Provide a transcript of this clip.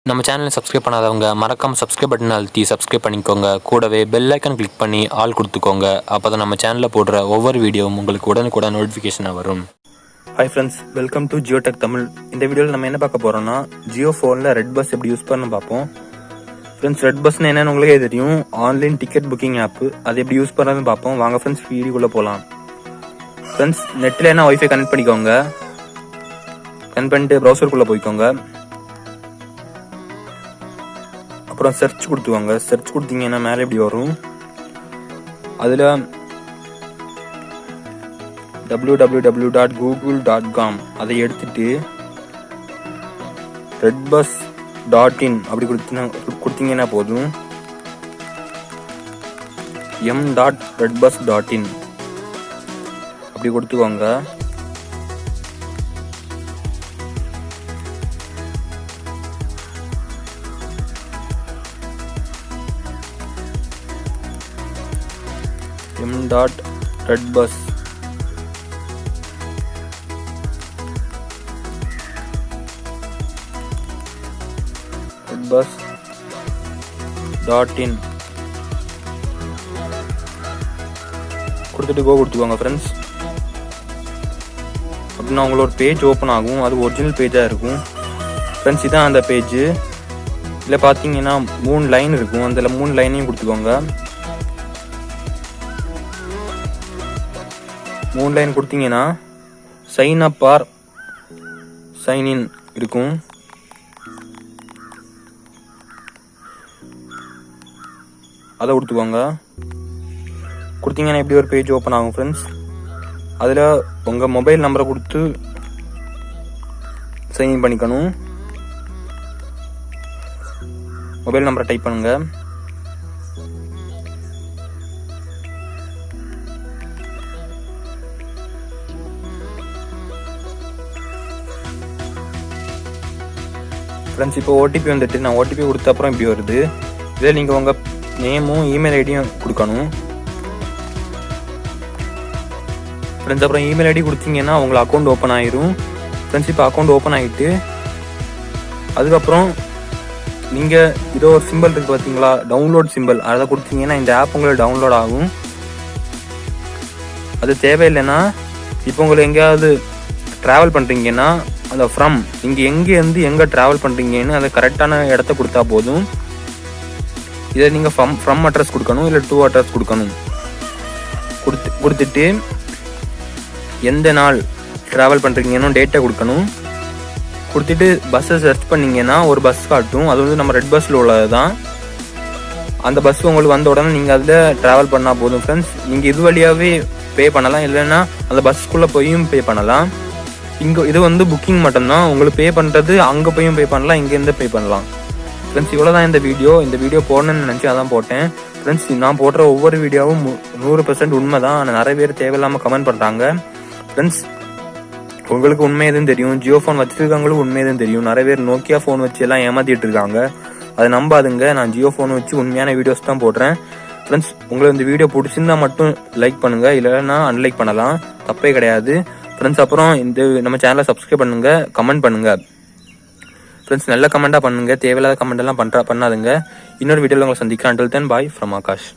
நம்ம சேனலை சப்ஸ்கிரைப் பண்ணாதவங்க மறக்காமல் சப்ஸ்கிரைப் பட்டன் அழுத்தி சப்ஸ்கிரைப் பண்ணிக்கோங்க. கூடவே பெல் ஐக்கான் கிளிக் பண்ணி ஆல் கொடுத்துக்கோங்க. அப்போ தான் நம்ம சேனலில் போடுற ஒவ்வொரு வீடியோவும் உங்களுக்கு உடனுக்குடன் நோட்டிஃபிகேஷனாக வரும். Hi friends, welcome to Jio tech Tamil. இந்த வீடியோவில் நம்ம என்ன பார்க்க போகிறோம்னா, ஜியோ ஃபோனில் ரெட்பஸ் எப்படி யூஸ் பண்ண பார்ப்போம். ஃப்ரெண்ட்ஸ், ரெட்பஸ்ன்னு என்னன்னு உங்களுக்கே தெரியும், ஆன்லைன் டிக்கெட் புக்கிங் ஆப்பு. அது எப்படி யூஸ் பண்ணுறதுன்னு பார்ப்போம். வாங்க ஃப்ரெண்ட்ஸ், வீடியோக்குள்ளே போகலாம். ஃப்ரெண்ட்ஸ், நெட்டில் என்ன ஒய்ஃபை கனெக்ட் பண்ணிக்கோங்க. கனெக்ட் பண்ணிட்டு ப்ரௌசருக்குள்ளே போய்க்கோங்க. அப்புறம் சர்ச் கொடுத்துவாங்க. சர்ச் கொடுத்தீங்கன்னா மேலே எப்படி வரும், அதில் www.google.com அதை எடுத்துட்டு redbus.in அப்படி கொடுத்தீங்கன்னா போதும். m.redbus.in அப்படி கொடுத்துவாங்க. m.redbus redbus.in கொடுத்துட்டு கோ கொடுத்துவாங்க. ஃப்ரெண்ட்ஸ், அப்படின்னா உங்களோட பேஜ் ஓப்பன் ஆகும். அது ஒரிஜினல் பேஜாக இருக்கும். ஃப்ரெண்ட்ஸ், இதான் அந்த பேஜ். இதில் பார்த்தீங்கன்னா 3 லைன் இருக்கும். அதில் 3 லைனையும் கொடுத்துக்கோங்க. 3 லைன் கொடுத்தீங்கன்னா sign up or sign in இருக்கும். அதை கொடுத்துக்கோங்க. கொடுத்தீங்கன்னா எப்படி ஒரு பேஜ் ஓப்பன் ஆகும். ஃப்ரெண்ட்ஸ், அதில் உங்கள் மொபைல் நம்பரை கொடுத்து சைன்இன் பண்ணிக்கணும். மொபைல் நம்பரை டைப் பண்ணுங்க. ஃப்ரெண்ட்ஸ், இப்போ ஓடிபி வந்துட்டு, நான் ஓடிபி கொடுத்த அப்புறம் இப்படி வருது. இதில் நீங்கள் உங்கள் நேமும் இமெயில் ஐடியும் கொடுக்கணும். ஃப்ரெண்ட்ஸ், அப்புறம் இமெயில் ஐடி கொடுத்தீங்கன்னா உங்களை அக்கௌண்ட் ஓப்பன் ஆயிரும். ஃப்ரெண்ட்ஸ், இப்போ அக்கௌண்ட் ஓப்பன் ஆகிட்டு அதுக்கப்புறம் நீங்கள் இதோ ஒரு சிம்பிள் இருக்குது பார்த்தீங்களா, டவுன்லோட் சிம்பிள், அதை கொடுத்தீங்கன்னா இந்த ஆப் உங்களுக்கு டவுன்லோட் ஆகும். அது தேவையில்லைன்னா, இப்போ உங்களுக்கு எங்கேயாவது ட்ராவல் பண்ணுறீங்கன்னா அந்த நீங்கள் எங்கேருந்து எங்கே ட்ராவல் பண்ணுறீங்கன்னு அதை கரெக்டான இடத்த கொடுத்தா போதும். இதை நீங்கள் ஃப்ரம் அட்ரஸ் கொடுக்கணும், இல்லை டு அட்ரஸ் கொடுக்கணும். கொடுத்துட்டு எந்த நாள் ட்ராவல் பண்ணுறீங்கன்னு டேட்டை கொடுக்கணும். கொடுத்துட்டு பஸ்ஸை சர்ச் பண்ணிங்கன்னா ஒரு பஸ் காட்டும். அது வந்து நம்ம ரெட் பஸ்ஸில் உள்ளது தான். அந்த பஸ் உங்களுக்கு வந்த உடனே நீங்கள் அதில் ட்ராவல் பண்ணால் போதும். ஃப்ரெண்ட்ஸ், நீங்கள் இது வழியாகவே பே பண்ணலாம், இல்லைன்னா அந்த பஸ்ஸுக்குள்ளே போயும் பே பண்ணலாம். இது வந்து புக்கிங் மட்டும்தான். உங்களுக்கு பே பண்ணுறது அங்கே போயும் பே பண்ணலாம், இங்கேருந்து பே பண்ணலாம். ஃப்ரெண்ட்ஸ், இவ்வளோ தான் இந்த வீடியோ போடணும்னு நினச்சி அதான் போட்டேன். ஃப்ரெண்ட்ஸ், நான் போடுற ஒவ்வொரு வீடியோவும் 100% உண்மை தான். ஆனால் நிறைய பேர் தேவையில்லாமல் கமெண்ட் பண்ணுறாங்க. ஃப்ரெண்ட்ஸ், உங்களுக்கு உண்மை எதுவும் தெரியும், ஜியோ ஃபோன் வச்சுருக்கவங்களும் உண்மை எதுவும் தெரியும். நிறைய பேர் நோக்கியா ஃபோன் வச்சு எல்லாம் ஏமாற்றிட்டு இருக்காங்க. அதை நம்பாதுங்க. நான் ஜியோ ஃபோன் வச்சு உண்மையான வீடியோஸ் தான் போடுறேன். ஃப்ரெண்ட்ஸ், உங்களுக்கு இந்த வீடியோ பிடிச்சிருந்தா மட்டும் லைக் பண்ணுங்கள், இல்லைன்னா அன்லைக் பண்ணலாம், தப்பே கிடையாது. ஃப்ரெண்ட்ஸ், அப்புறம் இந்த நம்ம சேனலை சப்ஸ்கிரைப் பண்ணுங்க, கமெண்ட் பண்ணுங்க. ஃப்ரெண்ட்ஸ், நல்ல கமெண்டாக பண்ணுங்க, தேவையில்லாத கமெண்ட் எல்லாம் பண்ணாதுங்க. இன்னொரு வீடியோவில் உங்களை சந்திக்கிறேன். until then, bye from Akash.